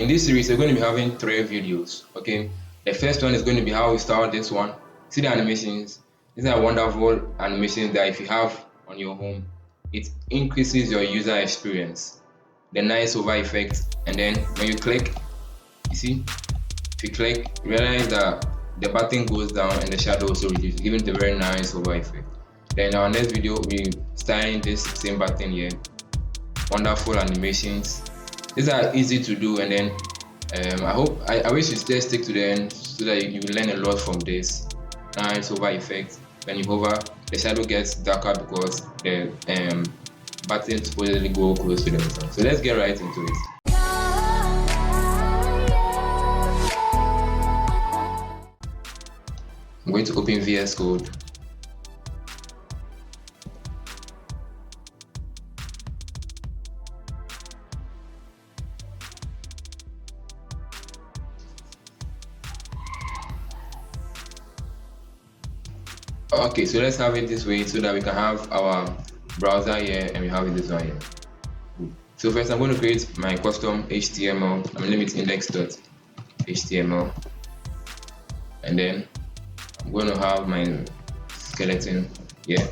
In this series, we're going to be having 3 videos. Okay, the first one is going to be how we start this one. See the animations. These are wonderful animations that if you have on your home, it increases your user experience. The nice over effect, and then when you click, you see, if you click, you realize that the button goes down and the shadow also reduces, giving the very nice over effect. Then our next video, we starting this same button here. Wonderful animations. These are easy to do, and then I wish you stick to the end so that you will learn a lot from this. Nice over effect. When you hover, the shadow gets darker because the button supposedly go close to the button. So let's get right into it. I'm going to open VS Code. Okay, so let's have it this way so that we can have our browser here and we have it this one here. So first I'm going to create my custom HTML. I'm going to name it index.html, and then I'm going to have my skeleton here.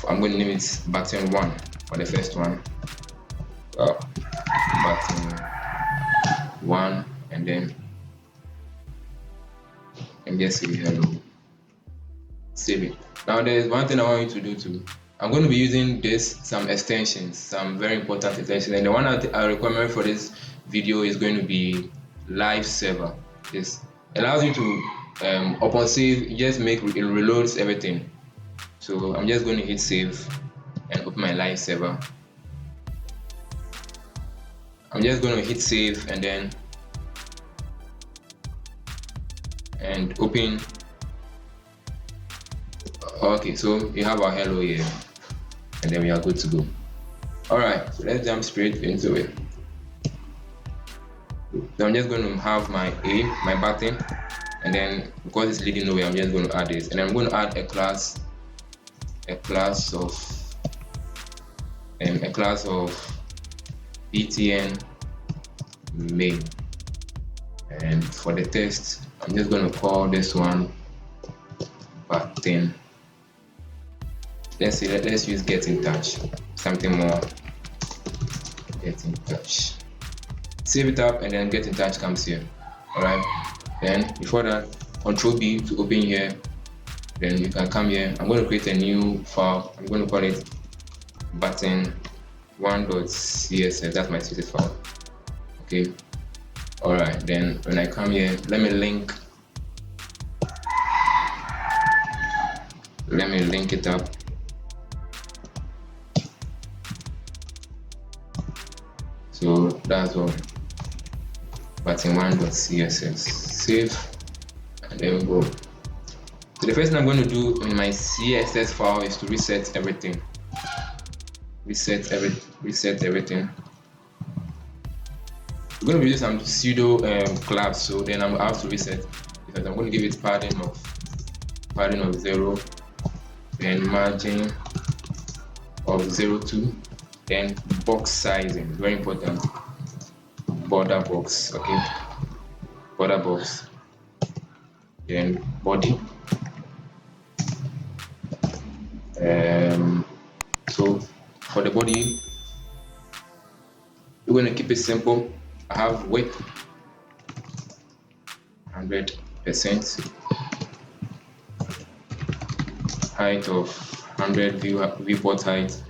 I'm going to name it button 1 for the first one. Button 1, and then just say hello. Save it. Now there's one thing I want you to do too. I'm going to be using some extensions, some very important extensions, and the one I recommend for this video is going to be Live Server. This allows you to upon save, just it reloads everything. So I'm just going to hit save and open my Live Server. I'm just going to hit save and then open. Okay, so we have our hello here, and then we are good to go. Alright, so let's jump straight into it. So I'm just going to have my button, and then because it's leading nowhere, I'm just going to add this, and I'm going to add a class of btn main, and for the text I'm just going to call this one button. Let's use get in touch, something more. Get in touch. Save it up, and then get in touch comes here. Alright, then before that, Control B to open here. Then you can come here. I'm going to create a new file. I'm going to call it button1.css. That's my CSS file. Okay. Alright, then when I come here, let me link it up. So that's all. Button1.css. Save, and then we go. So the first thing I'm going to do in my CSS file is to reset everything. Reset everything. We're going to be using some pseudo class, so then I'm have to reset because I'm going to give it padding of 0, then margin of 0.2, then box sizing, very important, border box. Okay, border box, then body. So for the body, we're going to keep it simple. I have width 100%, height of 100 viewport height,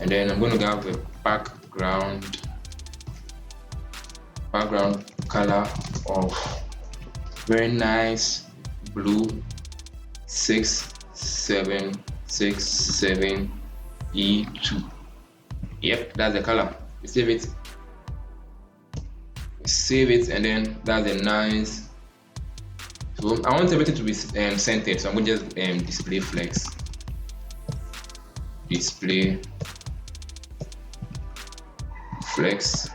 and then I'm going to have a background color of very nice blue 6767E2. Yep, that's the color. We save it, and then that's a nice. So I want everything to be centered, so I'm going to just display flex. Display flex.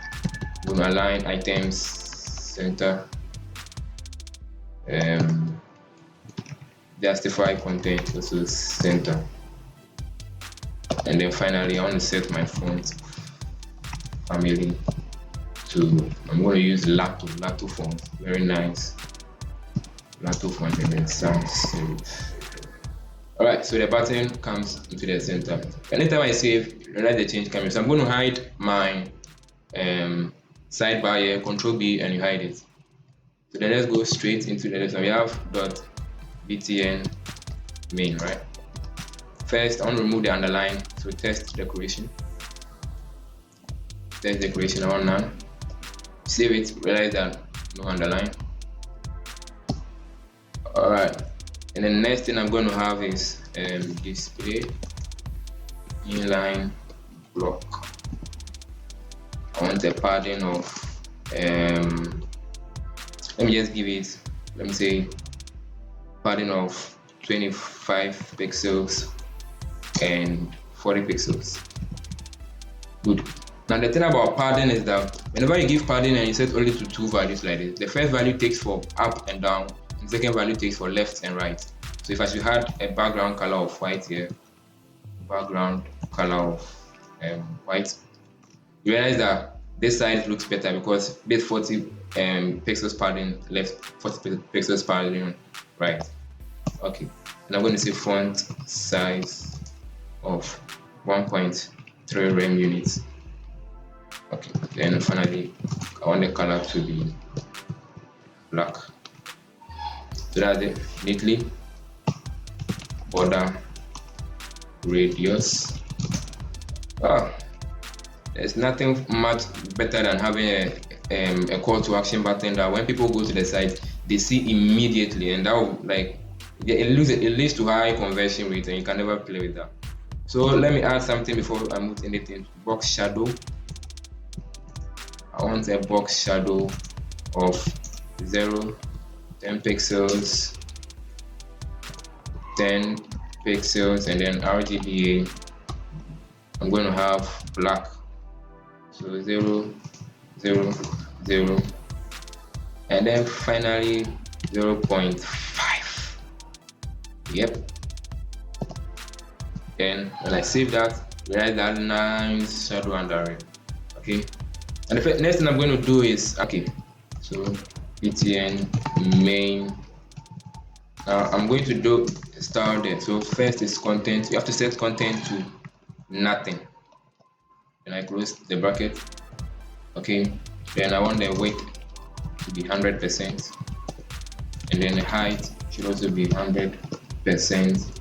We'll align items center. Justify content also center. And then finally I want to set my font family So I'm going to use Lato font, very nice Lato font, and then sans serif. Alright, so the button comes into the center. Anytime I save, realize the change coming. So I'm going to hide my sidebar here, Control B, and you hide it. So then let's go straight into the lesson. We have .btn main, right? First, I want to remove the underline, so test decoration. Test decoration, I want none. Save it, realize that no underline. Alright, and then next thing I'm going to have is display inline block. I want a padding of let me just give it, let me say padding of 25 pixels and 40 pixels. Good. Now the thing about padding is that whenever you give padding and you set only to two values like this, the first value takes for up and down, and the second value takes for left and right. So if I should add a background color of white here, background color of white, you realize that this side looks better because this 40 pixels padding left, 40 pixels padding right. Okay, and I'm going to say font size of 1.3 rem units. Okay, then finally I want the color to be black. So that's it. Neatly border radius. There's nothing much better than having a call to action button that when people go to the site they see immediately, and that will, like, it leads to high conversion rate, and you can never play with that. So let me add something before I move anything. Box shadow. I want a box shadow of 0, 10 pixels, 10 pixels, and then RGBA. I'm going to have black. So 0, 0, 0, and then finally 0.5. Yep. Then when I save that, realize that nice shadow under it. Okay. And the next thing I'm going to do is, okay, so btn main. Now I'm going to do style there. So first is content. You have to set content to nothing. And I close the bracket. Okay. Then I want the width to be 100%, and then the height should also be 100%.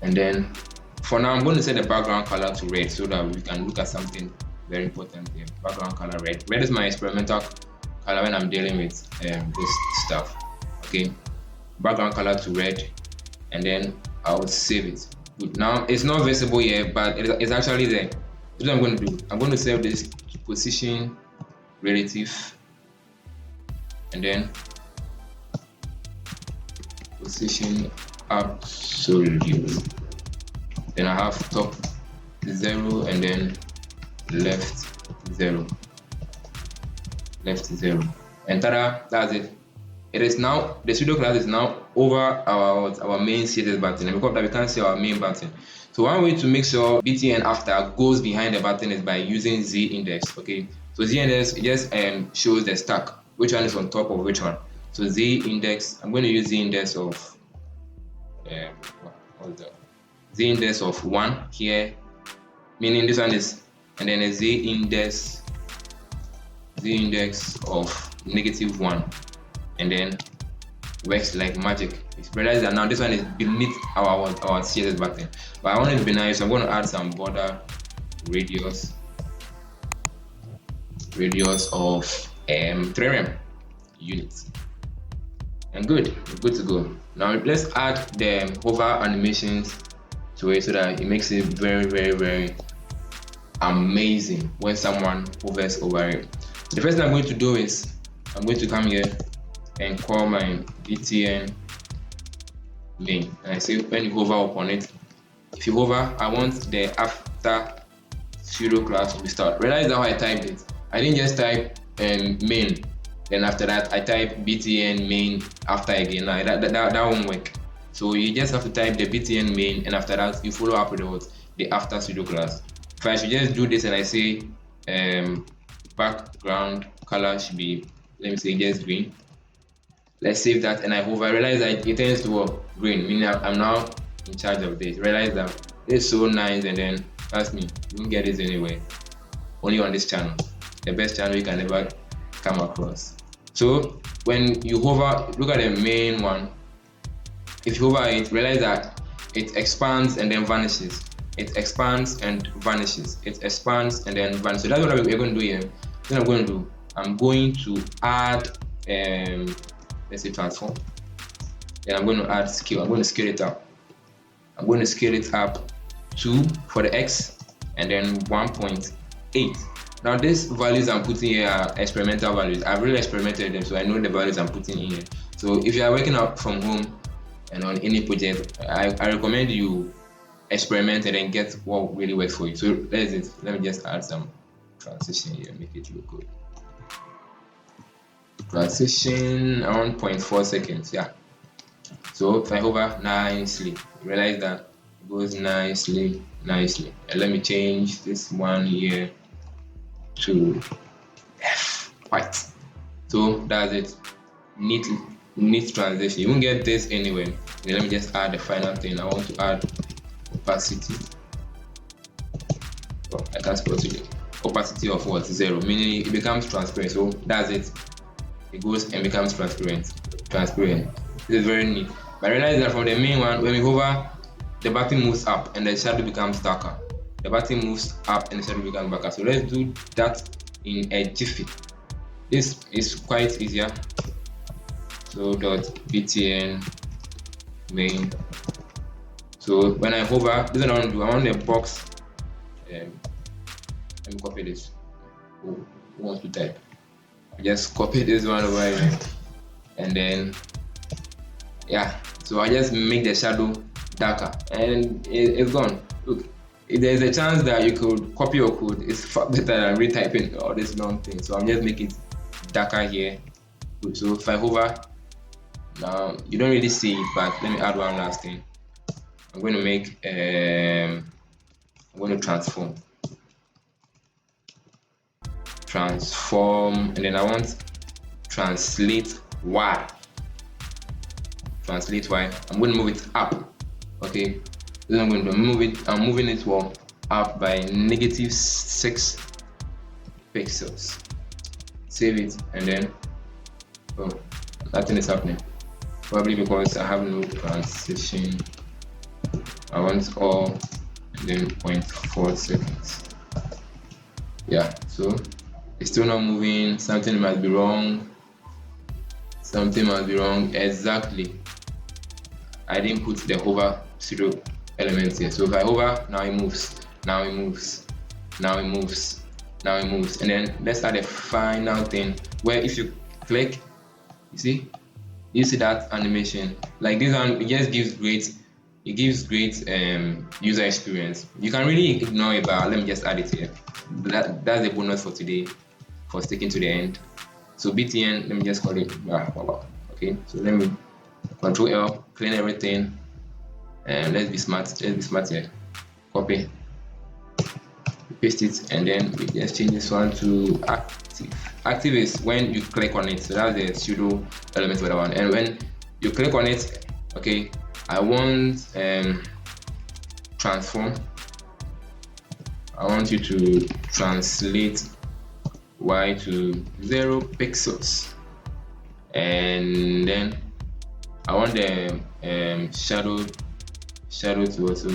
And then for now, I'm going to set the background color to red so that we can look at something very important here. Background color red. Red is my experimental color when I'm dealing with this stuff. Okay, background color to red, and then I'll save it. Good. Now it's not visible here, but it's actually there. That's what I'm going to do. I'm going to save this position relative, and then position absolute. Then I have top 0 and then left 0, and tada, that's it. It is now, the pseudo class is now over our main CSS button, and because that we can't see our main button. So one way to make sure btn after goes behind the button is by using z index. Okay, so z index just shows the stack, which one is on top of which one. So z index, I'm going to use z index of what's that? Z index of 1 here, meaning this one is, and then a z index of -1, and then works like magic. You realize that now this one is beneath our CSS button, but I want it to be nice, so I'm going to add some border radius of 3 rem units, and good, we're good to go. Now let's add the hover animations to it so that it makes it very, very, very amazing when someone hovers over it. The first thing I'm going to do is I'm going to come here and call my btn main, and I say when you hover upon it, if you hover, I want the after pseudo class to be start. Realize how I typed it. I didn't just type main, then after that I type btn main after again. Now that won't work. So you just have to type the btn main, and after that you follow up with the after pseudo class. If I should just do this and I say background color should be, let me say, just green. Let's save that, and I hover. I realize that it turns to green, meaning I'm now in charge of this. Realize that it's so nice, and then trust me, you won't get this anywhere. Only on this channel, the best channel you can ever come across. So when you hover, look at the main one. If you hover it, realize that it expands and then vanishes. It expands and vanishes. It expands and then vanishes. So that's what we're going to do here. What I'm going to do, I'm going to add let's say transform. Then I'm going to add scale. I'm going to scale it up. I'm going to scale it up to for the X and then 1.8. Now these values I'm putting here are experimental values. I've really experimented them, so I know the values I'm putting in here. So if you are working out from home and on any project, I recommend you experiment and then get what really works for you. So that's it. Let me just add some transition here, make it look good. Transition around 0.4 seconds, yeah. So if I hover nicely, realize that it goes nicely. And let me change this one here to F white. So that's it. Neat transition. You won't get this anywhere. Then let me just add the final thing. I want to add opacity. Oh, I can't spell today. Opacity of what? 0, meaning it becomes transparent. So that's it. It goes and becomes transparent. This is very neat. But realize that from the main one, when we hover, the button moves up and the shadow becomes darker. The button moves up and the shadow becomes darker. So let's do that in a jiffy. This is quite easier. So .btn main. So when I hover, this is what I want to do. I want the box. Let me copy this. Who wants to type? Just copy this one over here, and then yeah. So I just make the shadow darker, and it's gone. Look, if there's a chance that you could copy your code, it's far better than retyping all this long thing. So I'm just making it darker here. So if I hover, now you don't really see it, but let me add one last thing. I'm going to make I'm going to transform, and then I want translate Y. Translate Y. I'm going to move it up. Okay, then I'm going to move it. I'm moving it up by -6 pixels. Save it, and then nothing is happening. Probably because I have no transition. I want all, and then 0.4 seconds. Yeah, so it's still not moving. Something must be wrong. Exactly. I didn't put the hover pseudo elements here. So if I hover, now it moves. And then let's add a final thing where if you click, you see that animation. Like this one, it just gives great. It gives great user experience. You can really ignore it, but let me just add it here. That's the bonus for today, for sticking to the end. So btn, let me just call it okay. So let me Control L, clean everything, and let's be smart here. Copy, paste it, and then we just change this one to active. Active is when you click on it, so that's the pseudo element for that one. And when you click on it, okay, I want transform. I want you to translate Y to 0 pixels, and then I want the shadow to also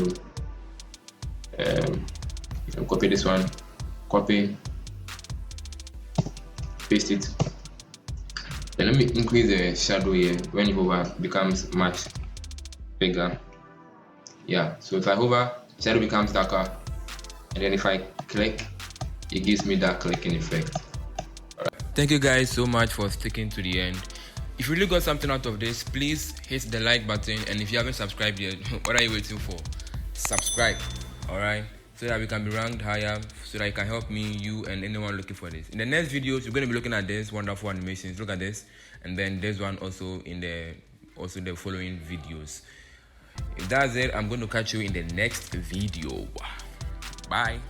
copy this one, copy, paste it. Then let me increase the shadow here. When you hover, it becomes much bigger. Yeah, so if I hover, shadow becomes darker, and then if I click, it gives me that clicking effect. Alright. Thank you guys so much for sticking to the end. If you really got something out of this, please hit the like button, and if you haven't subscribed yet, what are you waiting for? Subscribe, alright? So that we can be ranked higher, so that it can help me, you, and anyone looking for this. In the next videos, you're going to be looking at this wonderful animations. Look at this, and then there's one also in the following videos. If that's it, I'm going to catch you in the next video. Bye.